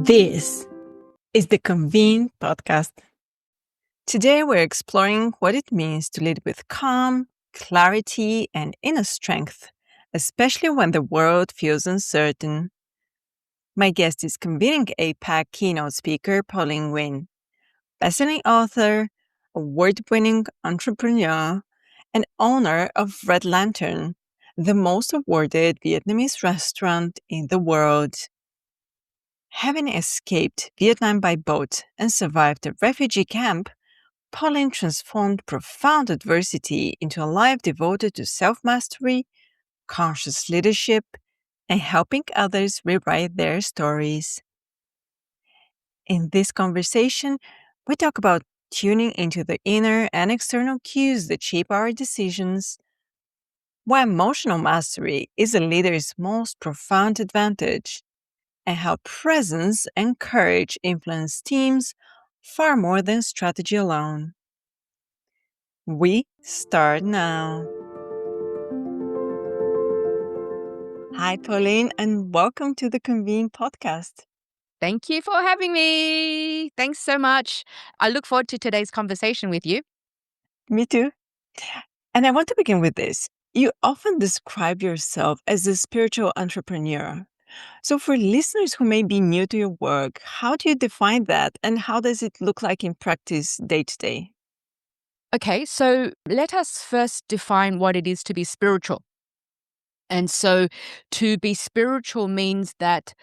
This is the Convene Podcast. Today we're exploring what it means to lead with calm, clarity, and inner strength, especially when the world feels uncertain. My guest is Convening APAC keynote speaker Pauline Nguyen, best-selling author, award-winning entrepreneur, and owner of Red Lantern, the most awarded Vietnamese restaurant in the world. Having escaped Vietnam by boat and survived a refugee camp, Pauline transformed profound adversity into a life devoted to self-mastery, conscious leadership, and helping others rewrite their stories. In this conversation, we talk about tuning into the inner and external cues that shape our decisions, why emotional mastery is a leader's most profound advantage, and how presence and courage influence teams far more than strategy alone. We start now. Hi, Pauline, and welcome to the Convene Podcast. Thank you for having me. Thanks so much. I look forward to today's conversation with you. Me too. And I want to begin with this. You often describe yourself as a spiritual entrepreneur. So for listeners who may be new to your work, how do you define that and how does it look like in practice day to day? Okay, so let us first define what it is to be spiritual. And so to be spiritual means that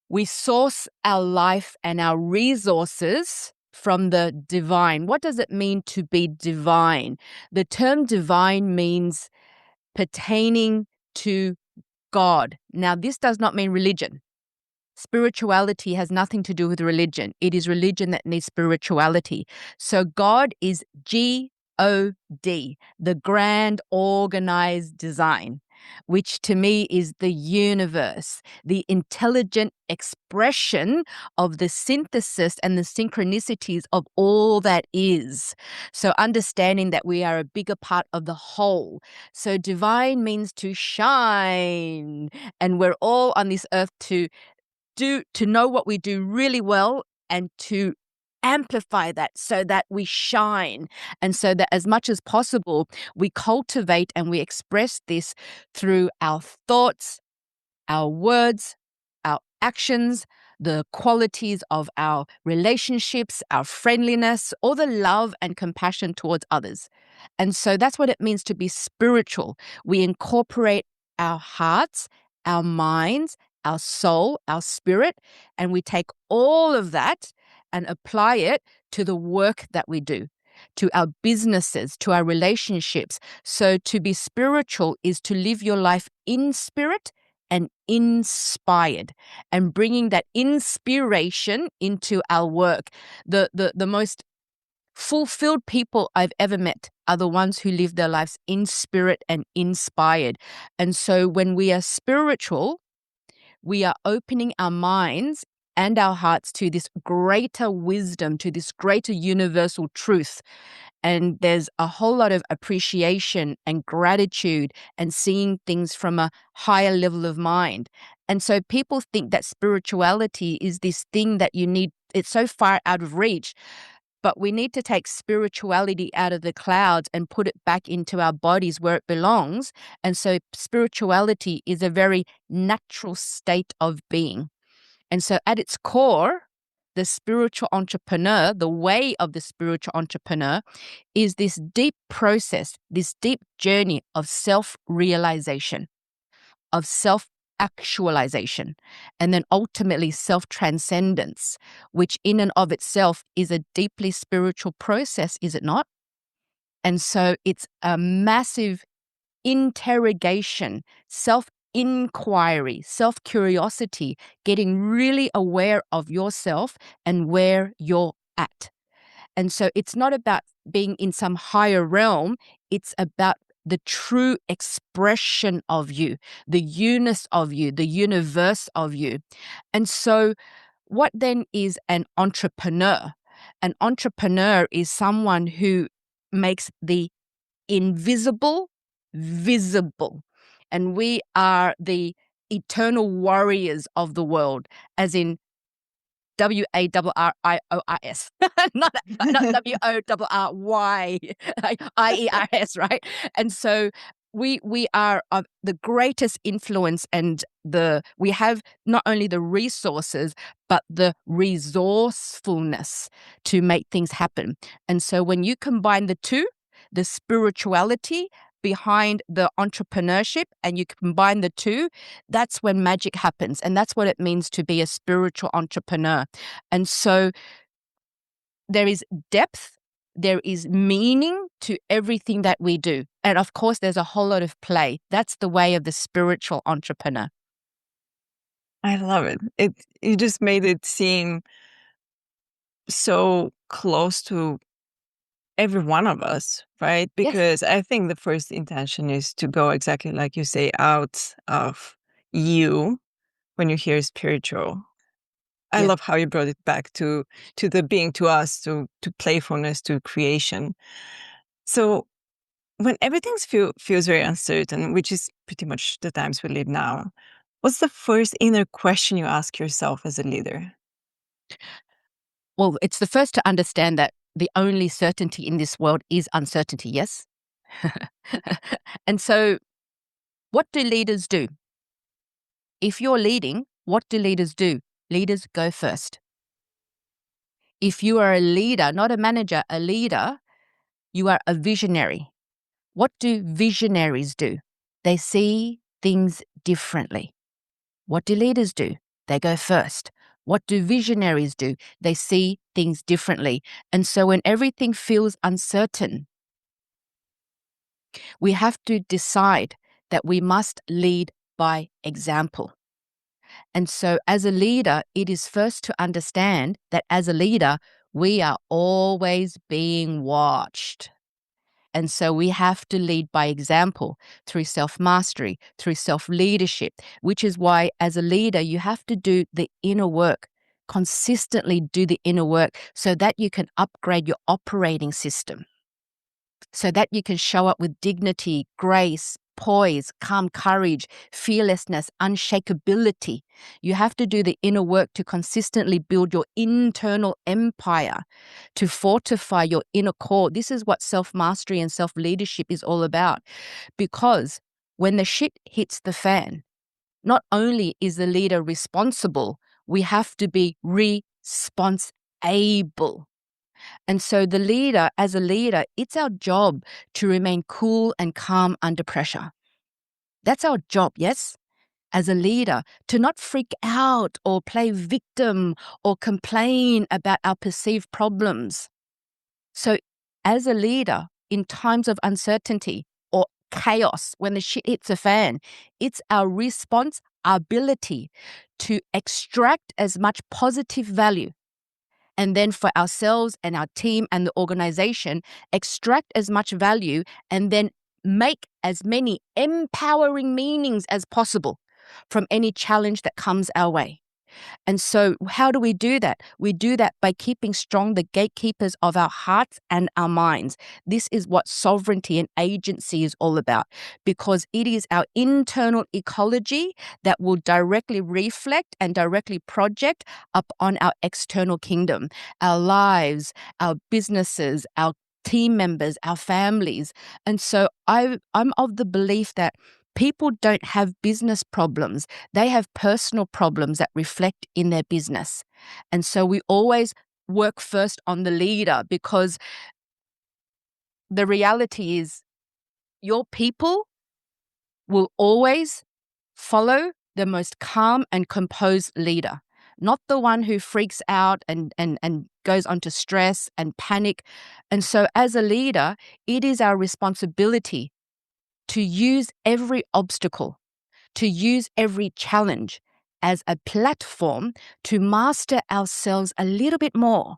we source our life and our resources from the divine. What does it mean to be divine? The term divine means pertaining to God. Now, this does not mean religion. Spirituality has nothing to do with religion. It is religion that needs spirituality. So God is G-O-D, the grand organized design, which to me is the universe, the intelligent expression of the synthesis and the synchronicities of all that is. So understanding that we are a bigger part of the whole. So divine means to shine, and we're all on this earth to know what we do really well and to amplify that so that we shine, and so that as much as possible we cultivate and we express this through our thoughts, our words, our actions, the qualities of our relationships, our friendliness, or the love and compassion towards others. And so that's what it means to be spiritual. We incorporate our hearts, our minds, our soul, our spirit, and we take all of that and apply it to the work that we do, to our businesses, to our relationships. So to be spiritual is to live your life in spirit and inspired, and bringing that inspiration into our work. The most fulfilled people I've ever met are the ones who live their lives in spirit and inspired. And so when we are spiritual, we are opening our minds and our hearts to this greater wisdom, to this greater universal truth. And there's a whole lot of appreciation and gratitude and seeing things from a higher level of mind. And so people think that spirituality is this thing that you need, it's so far out of reach. But we need to take spirituality out of the clouds and put it back into our bodies where it belongs. And so spirituality is a very natural state of being. And so at its core, the spiritual entrepreneur, the way of the spiritual entrepreneur, is this deep process, this deep journey of self-realization, of self-actualization, and then ultimately self-transcendence, which in and of itself is a deeply spiritual process, is it not? And so it's a massive interrogation, self-inquiry, self-curiosity, getting really aware of yourself and where you're at. And so it's not about being in some higher realm, it's about the true expression of you, the unus of you, the universe of you. And so what then is an entrepreneur? An entrepreneur is someone who makes the invisible visible. And we are the eternal warriors of the world, as in WARRIORS, not WORRYIERS, right? And so we are of the greatest influence, and we have not only the resources but the resourcefulness to make things happen. And so when you combine the two, the spirituality behind the entrepreneurship, and you combine the two, that's when magic happens. And that's what it means to be a spiritual entrepreneur. And so there is depth, there is meaning to everything that we do. And of course, there's a whole lot of play. That's the way of the spiritual entrepreneur. I love it. You just made it seem so close to every one of us, right? Because I think the first intention is to go exactly like you say, out of you when you hear spiritual. I love how you brought it back to the being, to us, to playfulness, to creation. So when everything feels very uncertain, which is pretty much the times we live now, what's the first inner question you ask yourself as a leader? Well, it's the first to understand that the only certainty in this world is uncertainty, yes? And so what do leaders do? If you're leading, what do leaders do? Leaders go first. If you are a leader, not a manager, a leader, you are a visionary. What do visionaries do? They see things differently. What do leaders do? They go first. What do visionaries do? They see things differently. And so when everything feels uncertain, we have to decide that we must lead by example. And so as a leader, it is first to understand that as a leader, we are always being watched. And so we have to lead by example through self-mastery, through self-leadership, which is why as a leader, you have to do the inner work, consistently do the inner work so that you can upgrade your operating system, so that you can show up with dignity, grace, poise, calm courage, fearlessness, unshakability. You have to do the inner work to consistently build your internal empire, to fortify your inner core. This is what self-mastery and self-leadership is all about. Because when the shit hits the fan, not only is the leader responsible, we have to be responsible. And so the leader, as a leader, it's our job to remain cool and calm under pressure. That's our job, yes? As a leader, to not freak out or play victim or complain about our perceived problems. So as a leader, in times of uncertainty or chaos, when the shit hits the fan, it's our responsibility to extract as much positive value, and then for ourselves and our team and the organization, extract as much value and then make as many empowering meanings as possible from any challenge that comes our way. And so how do we do that? We do that by keeping strong the gatekeepers of our hearts and our minds. This is what sovereignty and agency is all about, because it is our internal ecology that will directly reflect and directly project up on our external kingdom, our lives, our businesses, our team members, our families. And so I'm of the belief that people don't have business problems. They have personal problems that reflect in their business. And so we always work first on the leader, because the reality is your people will always follow the most calm and composed leader, not the one who freaks out and goes onto stress and panic. And so as a leader, it is our responsibility to use every obstacle, to use every challenge as a platform to master ourselves a little bit more,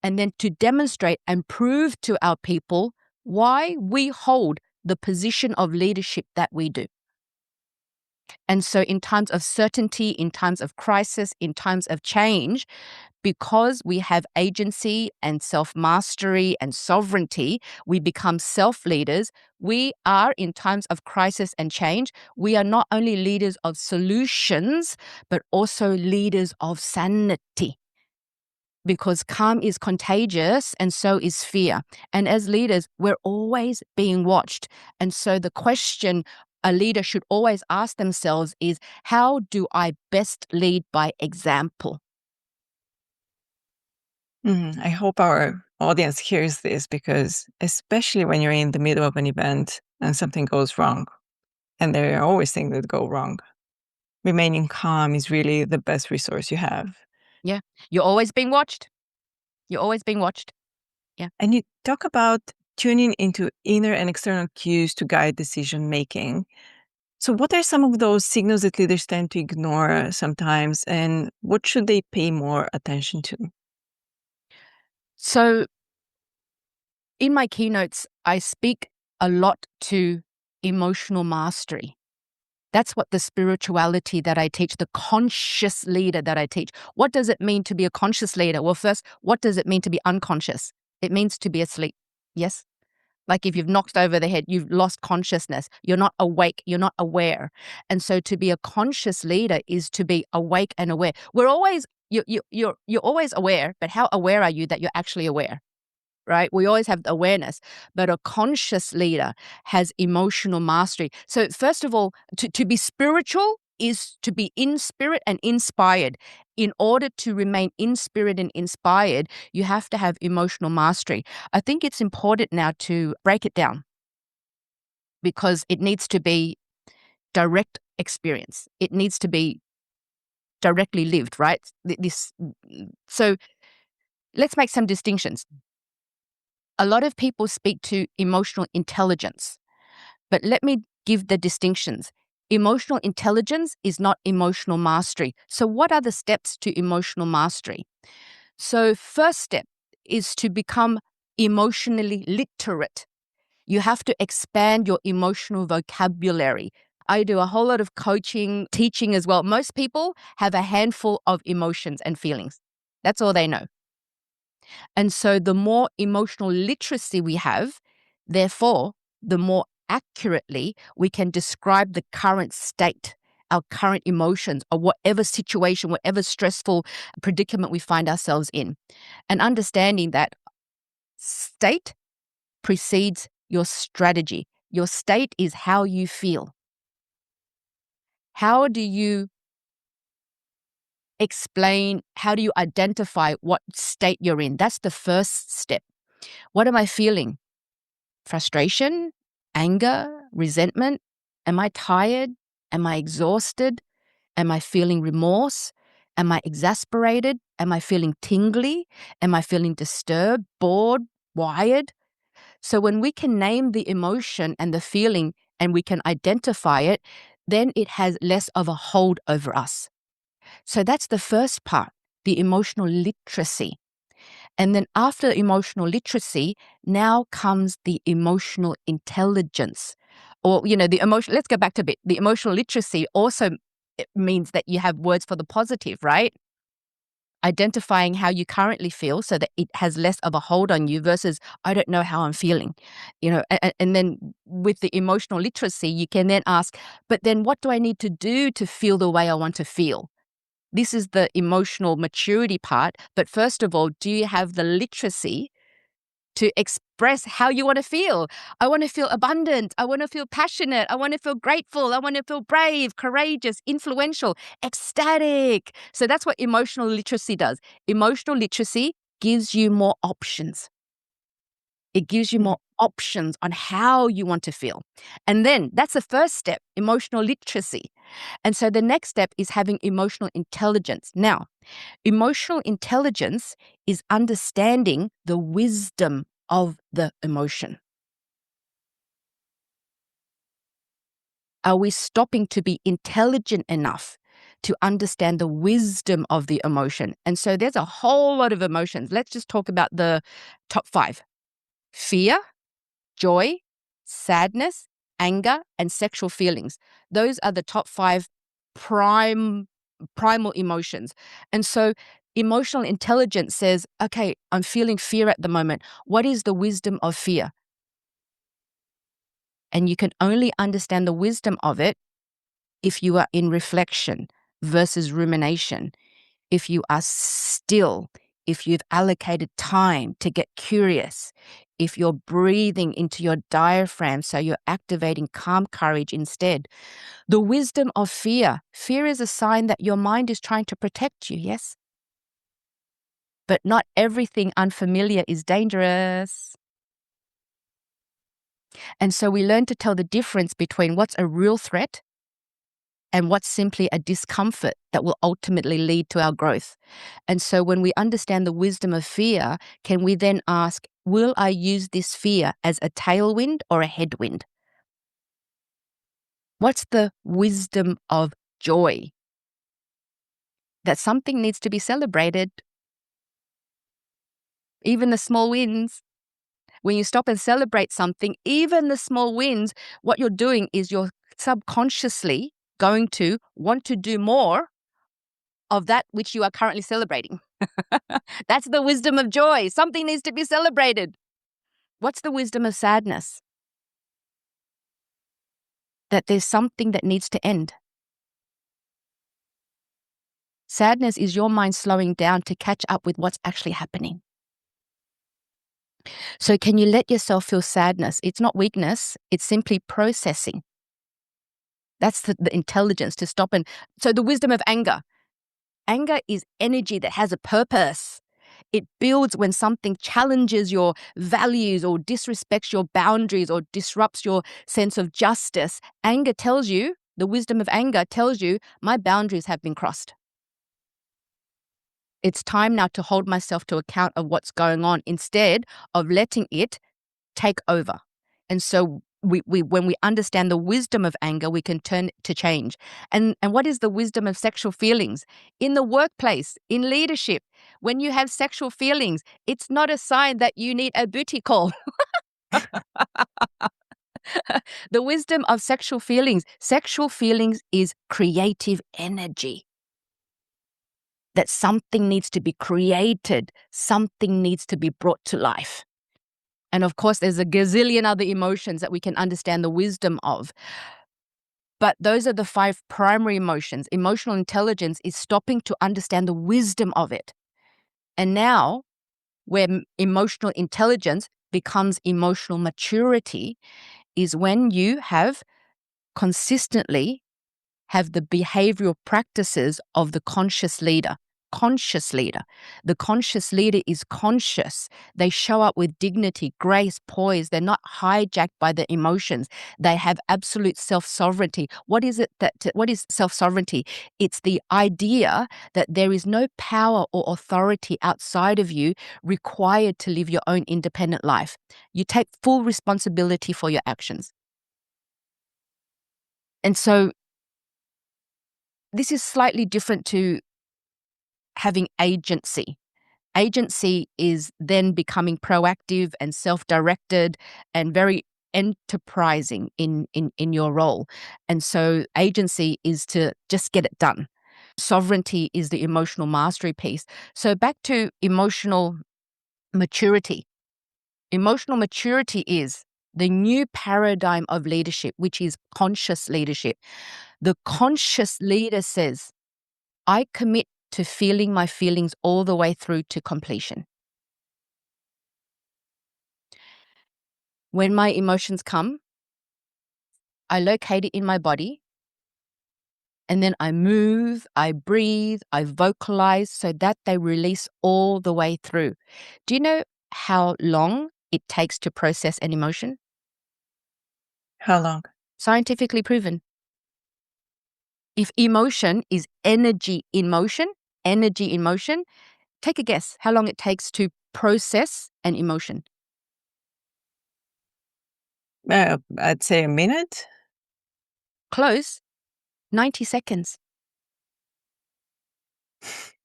and then to demonstrate and prove to our people why we hold the position of leadership that we do. And so in times of certainty, in times of crisis, in times of change, because we have agency and self-mastery and sovereignty, we become self-leaders. We are, in times of crisis and change, we are not only leaders of solutions, but also leaders of sanity. because calm is contagious and so is fear. And as leaders, we're always being watched. And so the question a leader should always ask themselves is, how do I best lead by example? I hope our audience hears this, because especially when you're in the middle of an event and something goes wrong, and there are always things that go wrong, remaining calm is really the best resource you have. Yeah. You're always being watched. You're always being watched. Yeah. And you talk about tuning into inner and external cues to guide decision making. So, what are some of those signals that leaders tend to ignore sometimes, and what should they pay more attention to? So in my keynotes, I speak a lot to emotional mastery. That's what the spirituality that I teach, the conscious leader that I teach. What does it mean to be a conscious leader? Well, first, what does it mean to be unconscious? It means to be asleep. Yes? Like if you've knocked over the head, you've lost consciousness. You're not awake. You're not aware. And so to be a conscious leader is to be awake and aware. We're always, you're always aware, but how aware are you that you're actually aware? Right? We always have awareness, but a conscious leader has emotional mastery. So first of all, to be spiritual is to be in spirit and inspired. In order to remain in spirit and inspired, you have to have emotional mastery. I think it's important now to break it down, because it needs to be direct experience. It needs to be directly lived, right? So let's make some distinctions. A lot of people speak to emotional intelligence, but let me give the distinctions. Emotional intelligence is not emotional mastery. So what are the steps to emotional mastery? So first step is to become emotionally literate. You have to expand your emotional vocabulary. I do a whole lot of coaching, teaching as well. Most people have a handful of emotions and feelings. That's all they know. And so the more emotional literacy we have, therefore, the more accurately we can describe the current state, our current emotions, or whatever situation, whatever stressful predicament we find ourselves in. And understanding that state precedes your strategy. Your state is how you feel. How do you explain, how do you identify what state you're in? That's the first step. What am I feeling? Frustration, anger, resentment? Am I tired? Am I exhausted? Am I feeling remorse? Am I exasperated? Am I feeling tingly? Am I feeling disturbed, bored, wired? So when we can name the emotion and the feeling and we can identify it, then it has less of a hold over us. So that's the first part, the emotional literacy. And then after emotional literacy, now comes the emotional intelligence. Or, the emotion, let's go back to a bit. The emotional literacy also means that you have words for the positive, right? Identifying how you currently feel so that it has less of a hold on you versus, I don't know how I'm feeling. And then with the emotional literacy, you can then ask, but then what do I need to do to feel the way I want to feel? This is the emotional maturity part. But first of all, do you have the literacy to express how you want to feel? I want to feel abundant. I want to feel passionate. I want to feel grateful. I want to feel brave, courageous, influential, ecstatic. So that's what emotional literacy does. Emotional literacy gives you more options. It gives you more options on how you want to feel. And then that's the first step, emotional literacy. And so the next step is having emotional intelligence. Now, emotional intelligence is understanding the wisdom of the emotion. Are we stopping to be intelligent enough to understand the wisdom of the emotion? And so there's a whole lot of emotions. Let's just talk about the top 5. Fear, joy, sadness, anger, and sexual feelings. Those are the top 5 primal emotions. And so emotional intelligence says, okay, I'm feeling fear at the moment. What is the wisdom of fear? And you can only understand the wisdom of it if you are in reflection versus rumination, if you are still, if you've allocated time to get curious, if you're breathing into your diaphragm so you're activating calm courage instead. The wisdom of fear. Fear is a sign that your mind is trying to protect you, yes? But not everything unfamiliar is dangerous. And so we learn to tell the difference between what's a real threat and what's simply a discomfort that will ultimately lead to our growth. And so when we understand the wisdom of fear, can we then ask, will I use this fear as a tailwind or a headwind? What's the wisdom of joy? That something needs to be celebrated. Even the small wins. When you stop and celebrate something, even the small wins, what you're doing is you're subconsciously going to want to do more of that which you are currently celebrating. That's the wisdom of joy. Something needs to be celebrated. What's the wisdom of sadness? That there's something that needs to end. Sadness is your mind slowing down to catch up with what's actually happening. So can you let yourself feel sadness? It's not weakness. It's simply processing. That's the intelligence to stop. And so the wisdom of anger. Anger is energy that has a purpose. It builds when something challenges your values or disrespects your boundaries or disrupts your sense of justice. Anger tells you, the wisdom of anger tells you, my boundaries have been crossed. It's time now to hold myself to account of what's going on instead of letting it take over. And so when we understand the wisdom of anger, we can turn it to change. And what is the wisdom of sexual feelings? In the workplace, in leadership, when you have sexual feelings, it's not a sign that you need a booty call. The wisdom of sexual feelings is creative energy. That something needs to be created, something needs to be brought to life. And of course, there's a gazillion other emotions that we can understand the wisdom of. But those are the 5 primary emotions. Emotional intelligence is stopping to understand the wisdom of it. And now, where emotional intelligence becomes emotional maturity is when you have consistently have the behavioral practices of the conscious leader. Conscious leader. The conscious leader is conscious. They show up with dignity, grace, poise. They're not hijacked by the emotions. They have absolute self-sovereignty. What is self-sovereignty? It's the idea that there is no power or authority outside of you required to live your own independent life. You take full responsibility for your actions. And so this is slightly different to having agency. Agency is then becoming proactive and self-directed and very enterprising in your role. And so agency is to just get it done. Sovereignty is the emotional mastery piece. So back to emotional maturity. Emotional maturity is the new paradigm of leadership, which is conscious leadership. The conscious leader says, I commit to feeling my feelings all the way through to completion. When my emotions come, I locate it in my body, and then I move, I breathe, I vocalize so that they release all the way through. Do you know how long it takes to process an emotion? How long? Scientifically proven. If emotion is energy in motion, take a guess how long it takes to process an emotion. I'd say a minute. Close. 90 seconds.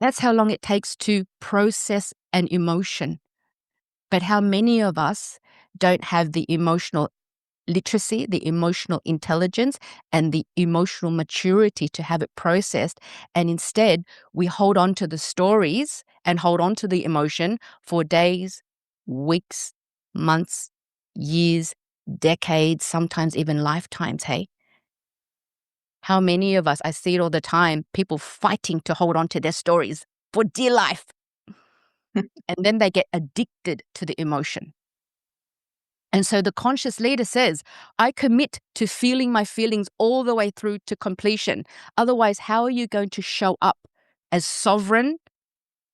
That's how long it takes to process an emotion. But how many of us don't have the emotional literacy, the emotional intelligence, and the emotional maturity to have it processed. And instead, we hold on to the stories and hold on to the emotion for days, weeks, months, years, decades, sometimes even lifetimes, hey? How many of us, I see it all the time, people fighting to hold on to their stories for dear life. And then they get addicted to the emotion. And so the conscious leader says, I commit to feeling my feelings all the way through to completion. Otherwise, how are you going to show up as sovereign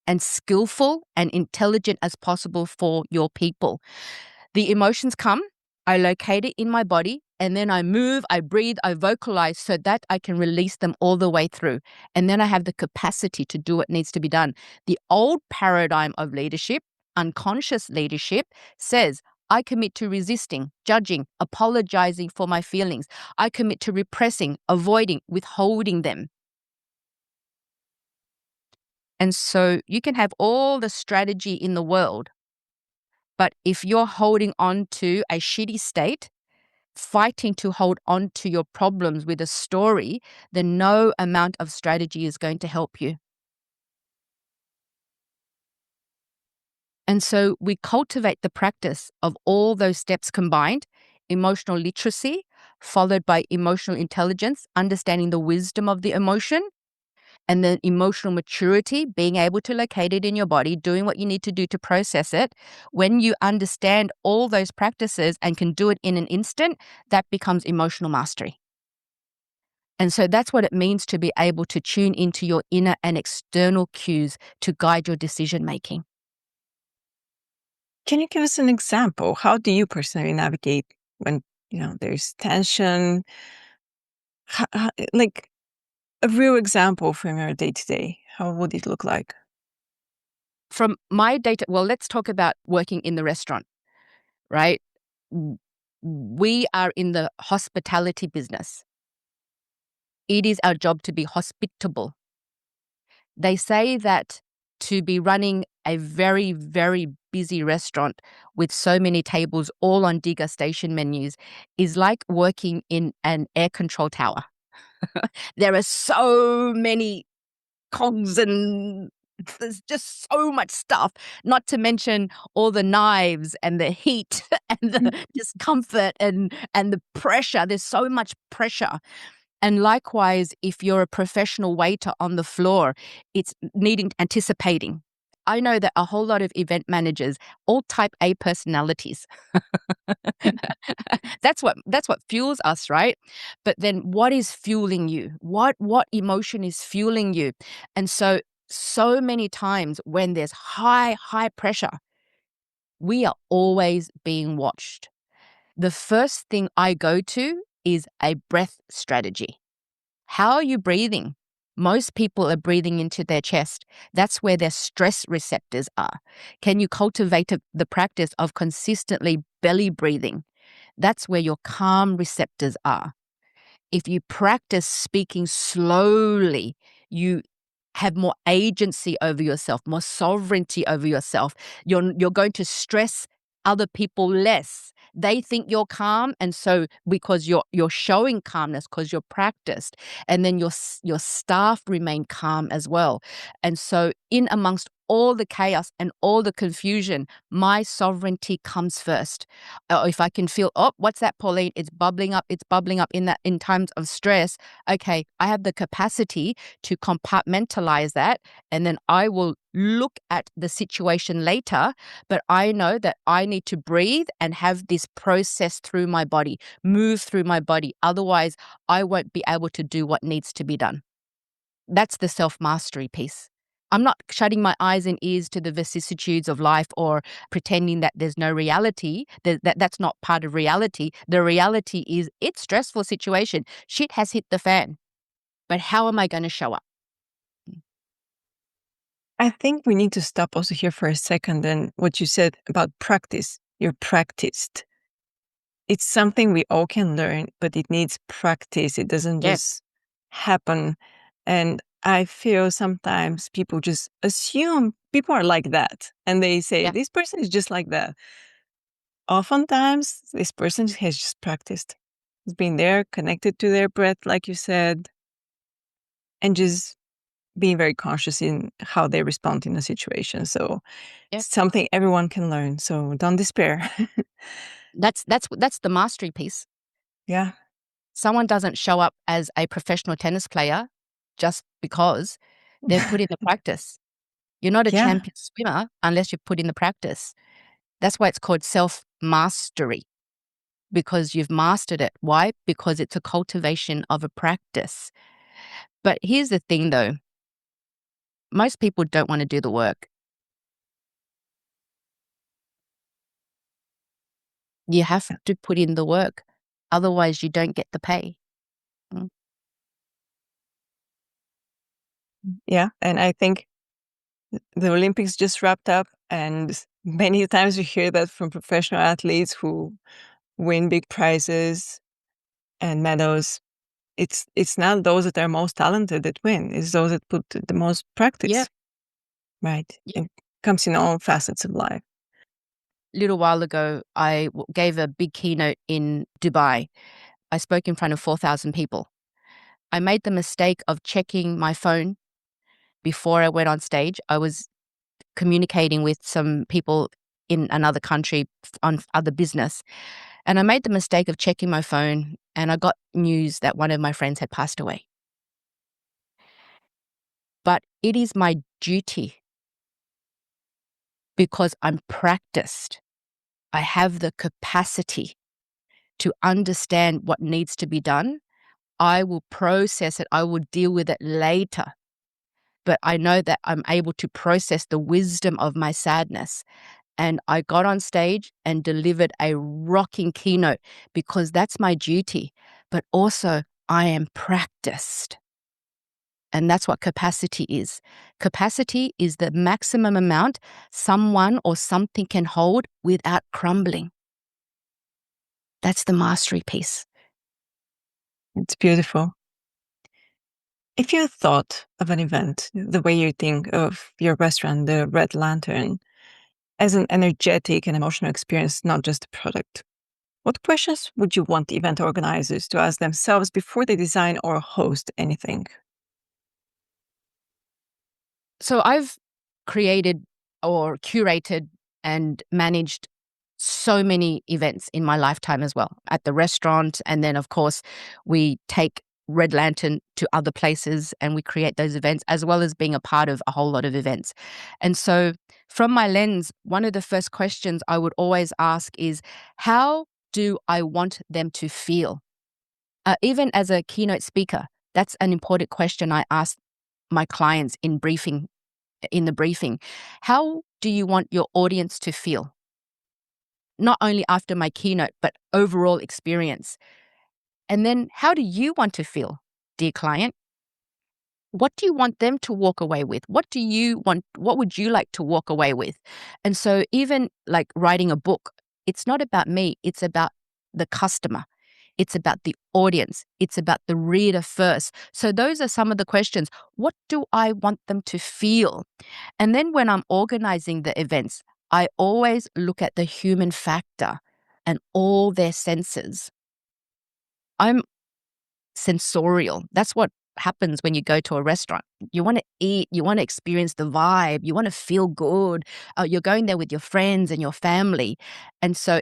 and skillful and intelligent as possible for your people? The emotions come, I locate it in my body, and then I move, I breathe, I vocalize so that I can release them all the way through. And then I have the capacity to do what needs to be done. The old paradigm of leadership, unconscious leadership, says, I commit to resisting, judging, apologizing for my feelings. I commit to repressing, avoiding, withholding them. And so you can have all the strategy in the world, but if you're holding on to a shitty state, fighting to hold on to your problems with a story, then no amount of strategy is going to help you. And so we cultivate the practice of all those steps combined: emotional literacy, followed by emotional intelligence, understanding the wisdom of the emotion, and then emotional maturity, being able to locate it in your body, doing what you need to do to process it. When you understand all those practices and can do it in an instant, that becomes emotional mastery. And so that's what it means to be able to tune into your inner and external cues to guide your decision making. Can you give us an example? How do you personally navigate when, there's tension? Like a real example from your day-to-day. How would it look like? From my data, well, let's talk about working in the restaurant, right? We are in the hospitality business. It is our job to be hospitable. They say that to be running a very, very busy restaurant with so many tables all on degustation menus is like working in an air control tower. There are so many cogs and there's just so much stuff, not to mention all the knives and the heat and the discomfort and the pressure. There's so much pressure. And likewise, if you're a professional waiter on the floor, it's anticipating. I know that a whole lot of event managers, all type A personalities. That's what fuels us, right? But then what is fueling you? What emotion is fueling you? And so many times when there's high pressure, we are always being watched. The first thing I go to is a breath strategy. How are you breathing? Most people are breathing into their chest. That's where their stress receptors are. Can you cultivate the practice of consistently belly breathing? That's where your calm receptors are. If you practice speaking slowly, you have more agency over yourself, more sovereignty over yourself. You're going to stress other people less. They think you're calm, and so because you're showing calmness because you're practiced, and then your staff remain calm as well. And so in amongst all the chaos and all the confusion, my sovereignty comes first. If I can feel, oh, what's that, Pauline? It's bubbling up in times of stress. Okay, I have the capacity to compartmentalize that, and then I will look at the situation later, but I know that I need to breathe and have this process through my body, move through my body. Otherwise, I won't be able to do what needs to be done. That's the self-mastery piece. I'm not shutting my eyes and ears to the vicissitudes of life or pretending that there's no reality, that's not part of reality. The reality is it's a stressful situation. Shit has hit the fan. But how am I going to show up? I think we need to stop also here for a second. And what you said about practice, you're practiced. It's something we all can learn, but it needs practice. It doesn't just happen. And I feel sometimes people just assume people are like that. And they say, this person is just like that. Oftentimes, this person has just practiced. It's been there, connected to their breath, like you said, and just being very conscious in how they respond in a situation. So it's something everyone can learn. So don't despair. That's the mastery piece. Yeah. Someone doesn't show up as a professional tennis player just because they've put in the practice. You're not a Yeah. champion swimmer unless you put in the practice. That's why it's called self-mastery, because you've mastered it. Why? Because it's a cultivation of a practice. But here's the thing though, most people don't want to do the work. You have to put in the work. Otherwise, you don't get the pay. Yeah. And I think the Olympics just wrapped up, and many times you hear that from professional athletes who win big prizes and medals. It's not those that are most talented that win. It's those that put the most practice. Yeah. Right. Yeah. It comes in all facets of life. A little while ago, I gave a big keynote in Dubai. I spoke in front of 4,000 people. I made the mistake of checking my phone before I went on stage. I was communicating with some people in another country on other business. And I made the mistake of checking my phone, and I got news that one of my friends had passed away. But it is my duty, because I'm practiced. I have the capacity to understand what needs to be done. I will process it. I will deal with it later. But I know that I'm able to process the wisdom of my sadness. And I got on stage and delivered a rocking keynote, because that's my duty. But also, I am practiced. And that's what capacity is. Capacity is the maximum amount someone or something can hold without crumbling. That's the mastery piece. It's beautiful. If you thought of an event, the way you think of your restaurant, the Red Lantern, as an energetic and emotional experience, not just a product, what questions would you want event organizers to ask themselves before they design or host anything? So I've created or curated and managed so many events in my lifetime as well, at the restaurant. And then, of course, we take Red Lantern to other places and we create those events, as well as being a part of a whole lot of events. And so from my lens, one of the first questions I would always ask is, how do I want them to feel? Even as a keynote speaker, that's an important question I ask my clients in the briefing. How do you want your audience to feel? Not only after my keynote, but overall experience. And then, how do you want to feel, dear client? What do you want them to walk away with? What would you like to walk away with? And so even like writing a book, it's not about me, it's about the customer. It's about the audience. It's about the reader first. So those are some of the questions. What do I want them to feel? And then when I'm organizing the events, I always look at the human factor and all their senses. I'm sensorial. That's what happens when you go to a restaurant. You want to eat, you want to experience the vibe, you want to feel good. You're going there with your friends and your family. And so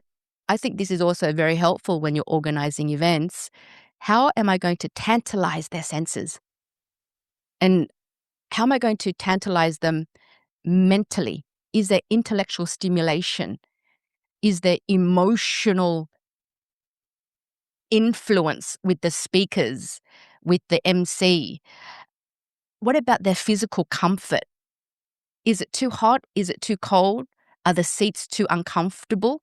I think this is also very helpful when you're organizing events. How am I going to tantalize their senses? And how am I going to tantalize them mentally? Is there intellectual stimulation? Is there emotional influence with the speakers, with the MC? What about their physical comfort? Is it too hot? Is it too cold? Are the seats too uncomfortable?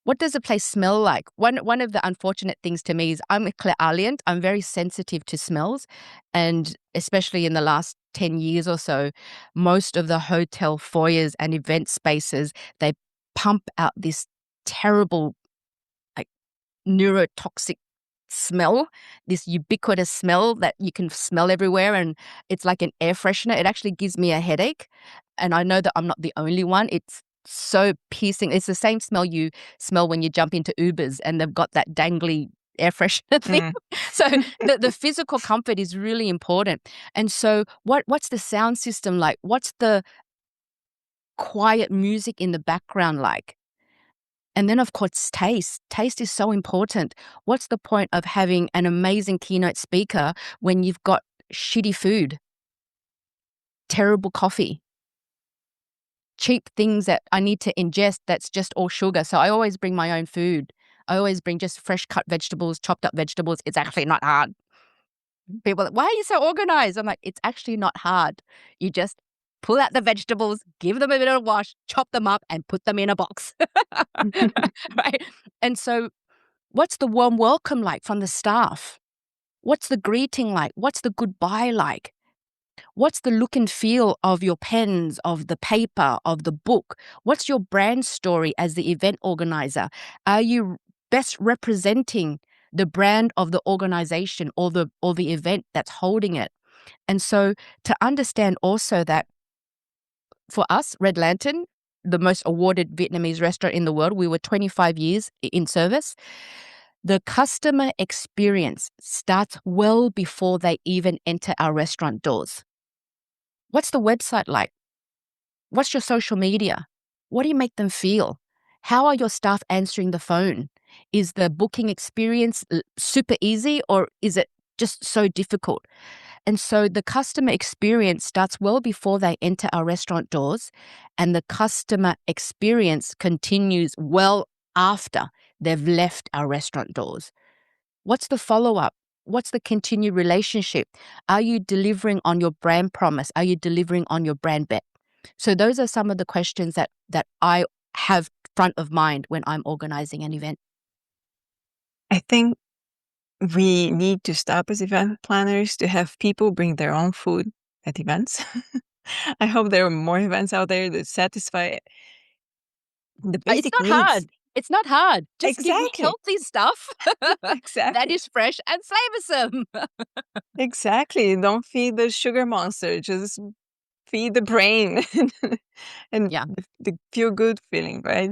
What does a place smell like? One of the unfortunate things to me is I'm a clairaudience. I'm very sensitive to smells. And especially in the last 10 years or so, most of the hotel foyers and event spaces, they pump out this terrible, like, neurotoxic smell, this ubiquitous smell that you can smell everywhere. And it's like an air freshener. It actually gives me a headache. And I know that I'm not the only one. It's so piercing. It's the same smell you smell when you jump into Ubers and they've got that dangly air freshener thing. So the physical comfort is really important. And so what's the sound system like? What's the quiet music in the background like? And then, of course, taste. Taste is so important. What's the point of having an amazing keynote speaker when you've got shitty food? terrible coffee, cheap things that I need to ingest that's just all sugar. So I always bring my own food. I always bring just fresh cut vegetables, chopped up vegetables. It's actually not hard. People are like, why are you so organized? I'm like, it's actually not hard. You just pull out the vegetables, give them a bit of a wash, chop them up, and put them in a box. Right? And so what's the warm welcome like from the staff? What's the greeting like? What's the goodbye like? What's the look and feel of your pens, of the paper, of the book? What's your brand story as the event organizer? Are you best representing the brand of the organization or the event that's holding it? And so to understand also that for us, Red Lantern, the most awarded Vietnamese restaurant in the world, we were 25 years in service. The customer experience starts well before they even enter our restaurant doors. What's the website like? What's your social media? What do you make them feel? How are your staff answering the phone? Is the booking experience super easy or is it just so difficult? And so the customer experience starts well before they enter our restaurant doors, and the customer experience continues well after they've left our restaurant doors. What's the follow-up? What's the continued relationship? Are you delivering on your brand promise? Are you delivering on your brand bet? So those are some of the questions that I have front of mind when I'm organizing an event. I think we need to stop as event planners to have people bring their own food at events. I hope there are more events out there that satisfy the It's basic not needs. hard. It's not hard. Just give me Exactly. healthy stuff that Exactly. is fresh and flavoursome. Exactly. Don't feed the sugar monster. Just feed the brain and Yeah. the feel-good feeling, right?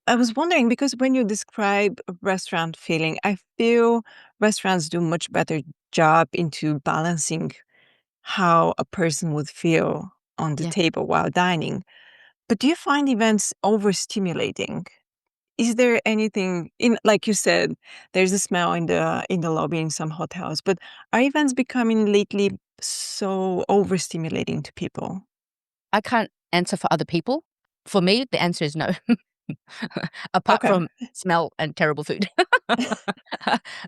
I was wondering, because when you describe a restaurant feeling, I feel restaurants do much better job into balancing how a person would feel on the Yeah. table while dining. But do you find events overstimulating? Is there anything in, like you said, there's a smell in the lobby in some hotels, but are events becoming lately so overstimulating to people? I can't answer for other people. For me, the answer is no. Apart Okay. from smell and terrible food.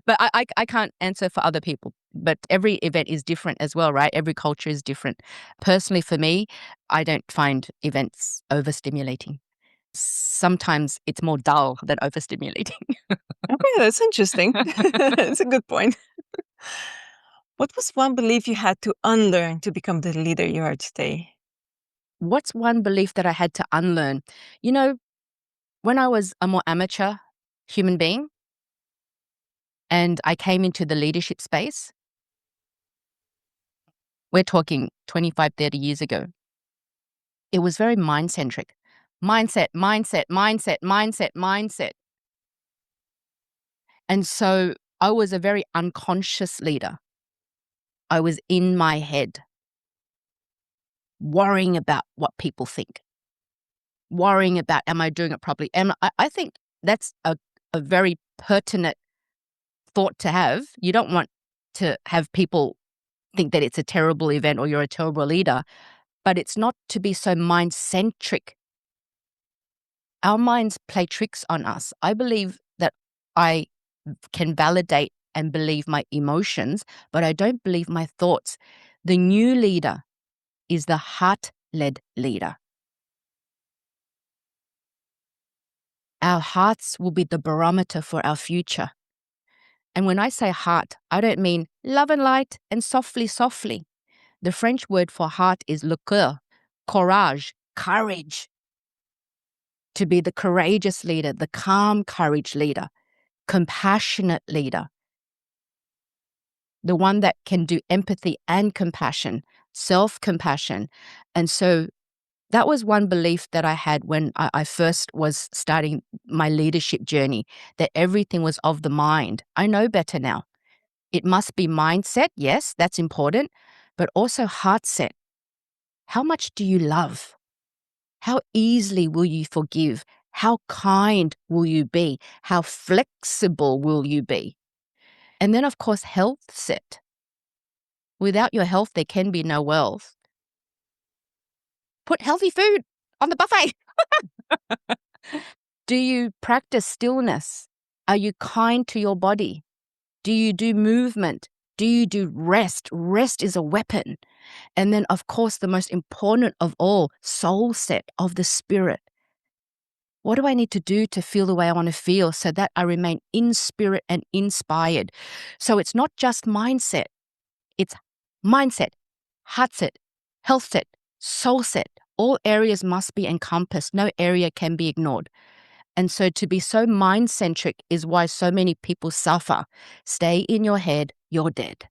But I can't answer for other people. But every event is different as well, right? Every culture is different. Personally, for me, I don't find events overstimulating. Sometimes it's more dull than overstimulating. Okay, that's interesting. That's a good point. What was one belief you had to unlearn to become the leader you are today? What's one belief that I had to unlearn? You know, when I was a more amateur human being and I came into the leadership space, we're talking 25, 30 years ago, it was very mind-centric. Mindset, mindset, mindset, mindset, mindset. And so I was a very unconscious leader. I was in my head, worrying about what people think, worrying about, am I doing it properly? And I think that's a very pertinent thought to have. You don't want to have people think that it's a terrible event or you're a terrible leader, but it's not to be so mind-centric. Our minds play tricks on us. I believe that I can validate and believe my emotions, but I don't believe my thoughts. The new leader is the heart-led leader. Our hearts will be the barometer for our future. And when I say heart, I don't mean love and light and softly, softly. The French word for heart is le cœur, courage, courage. To be the courageous leader, the calm courage leader, compassionate leader, the one that can do empathy and compassion, self-compassion. And so that was one belief that I had when I first was starting my leadership journey, that everything was of the mind. I know better now. It must be mindset, yes, that's important, but also heart set. How much do you love? How easily will you forgive? How kind will you be? How flexible will you be? And then, of course, health set. Without your health, there can be no wealth. Put healthy food on the buffet. Do you practice stillness? Are you kind to your body? Do you do movement? Do you do rest? Rest is a weapon. And then, of course, the most important of all, soul set of the spirit. What do I need to do to feel the way I want to feel so that I remain in spirit and inspired? So it's not just mindset. It's mindset, heart set, health set, soul set. All areas must be encompassed. No area can be ignored. And so to be so mind-centric is why so many people suffer. Stay in your head, you're dead.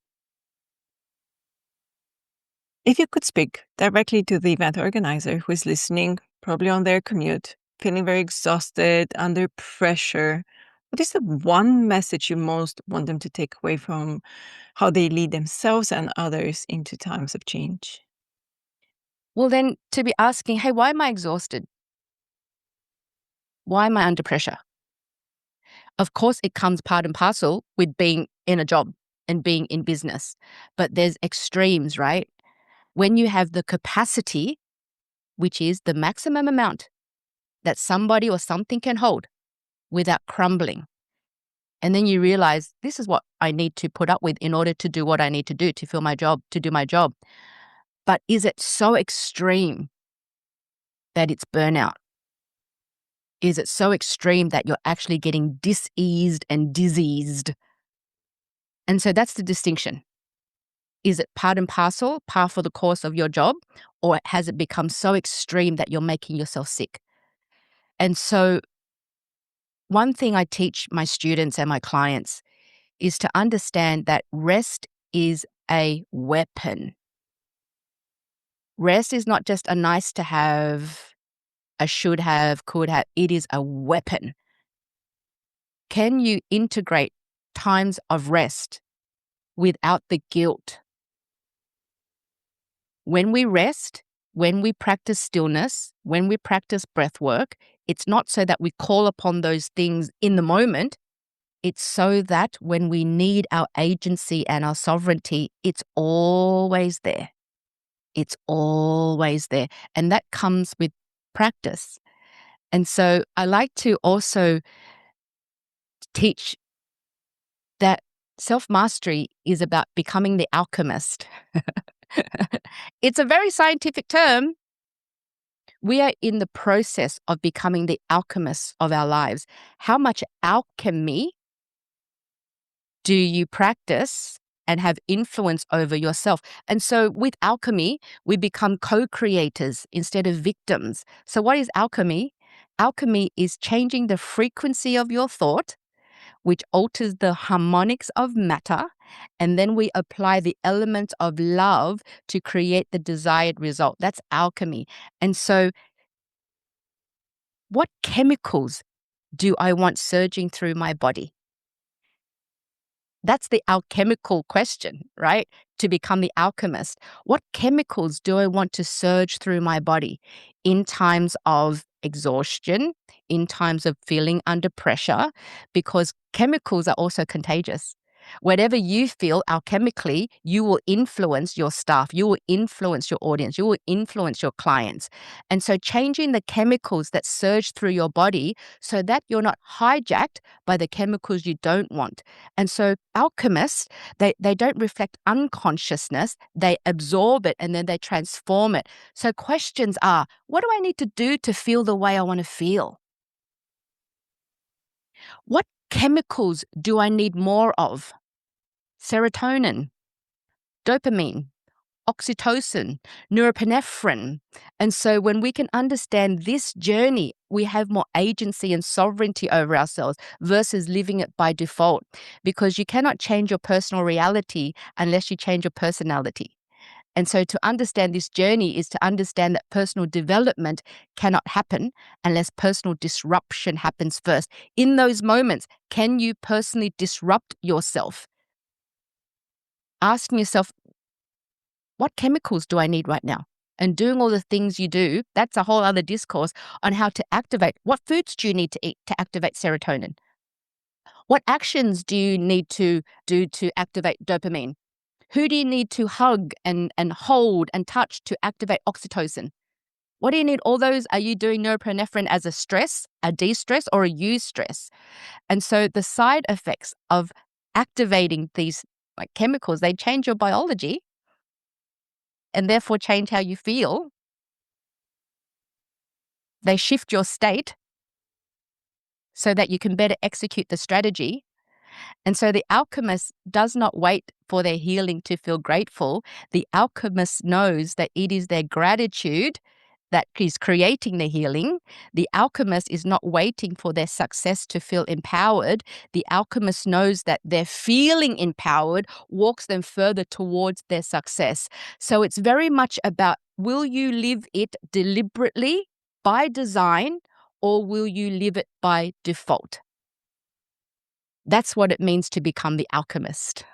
If you could speak directly to the event organizer who is listening, probably on their commute, feeling very exhausted, under pressure, what is the one message you most want them to take away from how they lead themselves and others into times of change? Well, then to be asking, hey, why am I exhausted? Why am I under pressure? Of course, it comes part and parcel with being in a job and being in business, but there's extremes, right? When you have the capacity, which is the maximum amount that somebody or something can hold without crumbling. And then you realize this is what I need to put up with in order to do what I need to do to do my job. But is it so extreme that it's burnout? Is it so extreme that you're actually getting diseased and diseased? And so that's the distinction. Is it part and parcel, par for the course of your job, or has it become so extreme that you're making yourself sick? And so one thing I teach my students and my clients is to understand that rest is a weapon. Rest is not just a nice to have, a should have, could have. It is a weapon. Can you integrate times of rest without the guilt? When we rest, when we practice stillness, when we practice breath work, it's not so that we call upon those things in the moment. It's so that when we need our agency and our sovereignty, it's always there. It's always there. And that comes with practice. And so I like to also teach that self-mastery is about becoming the alchemist. It's a very scientific term. We are in the process of becoming the alchemists of our lives. How much alchemy do you practice and have influence over yourself? And so with alchemy, we become co-creators instead of victims. So what is alchemy? Alchemy is changing the frequency of your thought, which alters the harmonics of matter, and then we apply the element of love to create the desired result. That's alchemy. And so what chemicals do I want surging through my body? That's the alchemical question, right? To become the alchemist. What chemicals do I want to surge through my body in times of exhaustion, in times of feeling under pressure? Because chemicals are also contagious. Whatever you feel alchemically, you will influence your staff, you will influence your audience, you will influence your clients. And so changing the chemicals that surge through your body so that you're not hijacked by the chemicals you don't want. And so alchemists, they don't reflect unconsciousness, they absorb it and then they transform it. So questions are, what do I need to do to feel the way I want to feel? What chemicals do I need more of? Serotonin, dopamine, oxytocin, norepinephrine. And so when we can understand this journey, we have more agency and sovereignty over ourselves versus living it by default, because you cannot change your personal reality unless you change your personality. And so to understand this journey is to understand that personal development cannot happen unless personal disruption happens first. In those moments, can you personally disrupt yourself? Asking yourself, what chemicals do I need right now? And doing all the things you do, that's a whole other discourse on how to activate. What foods do you need to eat to activate serotonin? What actions do you need to do to activate dopamine? Who do you need to hug and hold and touch to activate oxytocin? What do you need all those? Are you doing norepinephrine as a stress, a de-stress, or a eustress? And so the side effects of activating these like chemicals, they change your biology and therefore change how you feel. They shift your state so that you can better execute the strategy. And so the alchemist does not wait for their healing to feel grateful. The alchemist knows that it is their gratitude that is creating the healing. The alchemist is not waiting for their success to feel empowered. The alchemist knows that their feeling empowered walks them further towards their success. So it's very much about, will you live it deliberately by design, or will you live it by default? That's what it means to become the alchemist.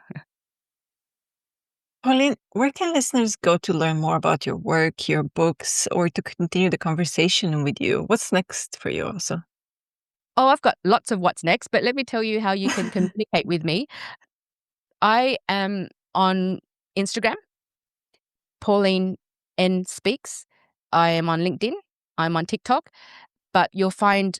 Pauline, where can listeners go to learn more about your work, your books, or to continue the conversation with you? What's next for you also? Oh, I've got lots of what's next, but let me tell you how you can communicate with me. I am on Instagram, Pauline N Speaks. I am on LinkedIn. I'm on TikTok. But you'll find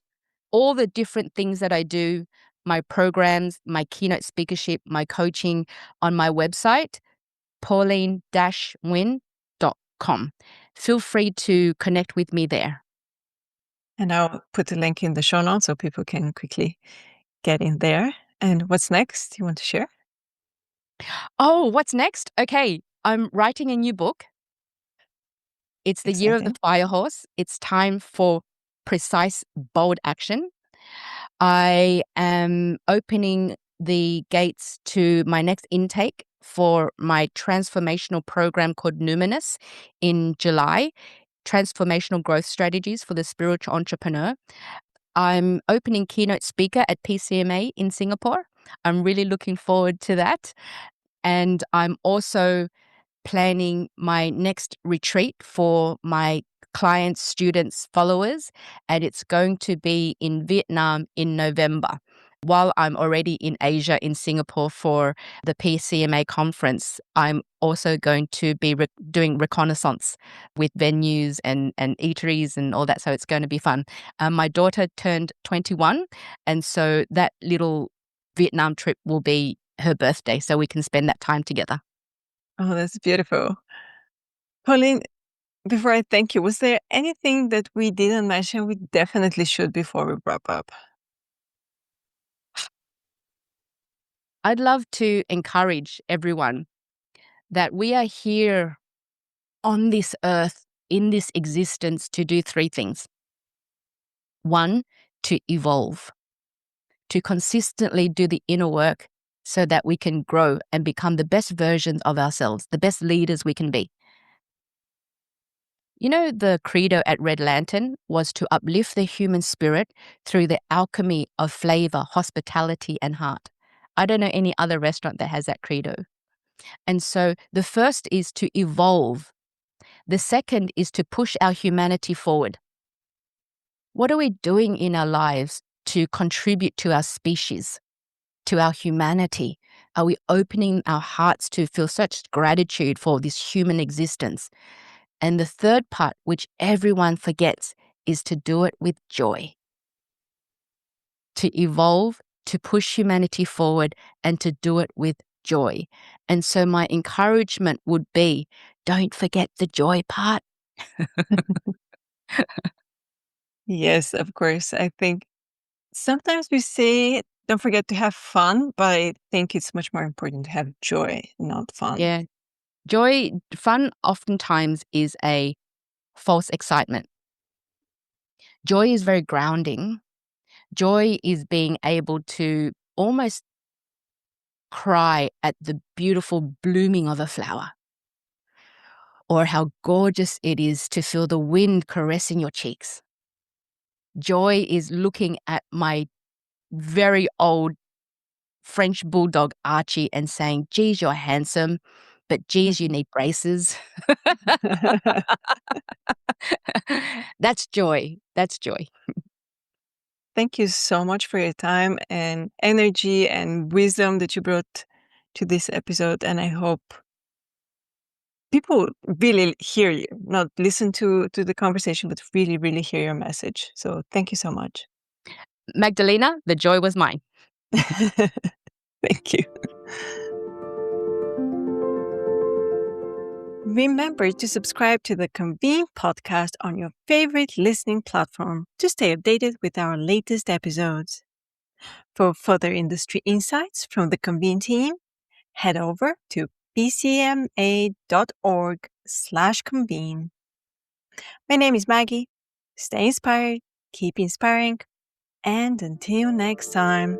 all the different things that I do, my programs, my keynote speakership, my coaching on my website, pauline-nguyen.com. Feel free to connect with me there. And I'll put the link in the show notes so people can quickly get in there. And what's next? You want to share? Oh, what's next? Okay, I'm writing a new book. It's the year of the Exciting. fire horse. It's time for precise, bold action. I am opening the gates to my next intake for my transformational program called Numinous in July, Transformational Growth Strategies for the Spiritual Entrepreneur. I'm opening keynote speaker at Pcma in Singapore. I'm really looking forward to that. And I'm also planning my next retreat for my clients, students, followers, and it's going to be in Vietnam in November. While I'm already in Asia, in Singapore for the PCMA conference, I'm also going to be doing reconnaissance with venues and eateries and all that, so it's going to be fun. My daughter turned 21, and so that little Vietnam trip will be her birthday, so we can spend that time together. Oh, that's beautiful. Pauline, before I thank you, was there anything that we didn't mention we definitely should before we wrap up? I'd love to encourage everyone that we are here on this earth, in this existence, to do three things. One, to evolve, to consistently do the inner work so that we can grow and become the best versions of ourselves, the best leaders we can be. You know, the credo at Red Lantern was to uplift the human spirit through the alchemy of flavor, hospitality, and heart. I don't know any other restaurant that has that credo. And so the first is to evolve. The second is to push our humanity forward. What are we doing in our lives to contribute to our species, to our humanity? Are we opening our hearts to feel such gratitude for this human existence? And the third part, which everyone forgets, is to do it with joy. To evolve, to push humanity forward, and to do it with joy. And so my encouragement would be, don't forget the joy part. Yes, of course. I think sometimes we say don't forget to have fun, but I think it's much more important to have joy, not fun. Yeah. Joy, fun oftentimes is a false excitement. Joy is very grounding. Joy is being able to almost cry at the beautiful blooming of a flower, or how gorgeous it is to feel the wind caressing your cheeks. Joy is looking at my very old French bulldog Archie and saying, geez, you're handsome, but geez, you need braces. That's joy. That's joy. Thank you so much for your time and energy and wisdom that you brought to this episode. And I hope people really hear you, not listen to the conversation, but really, really hear your message. So thank you so much. Magdalena, the joy was mine. Thank you. Remember to subscribe to the Convene Podcast on your favorite listening platform to stay updated with our latest episodes. For further industry insights from the Convene team, head over to pcma.org/convene. My name is Maggie. Stay inspired, keep inspiring, and until next time.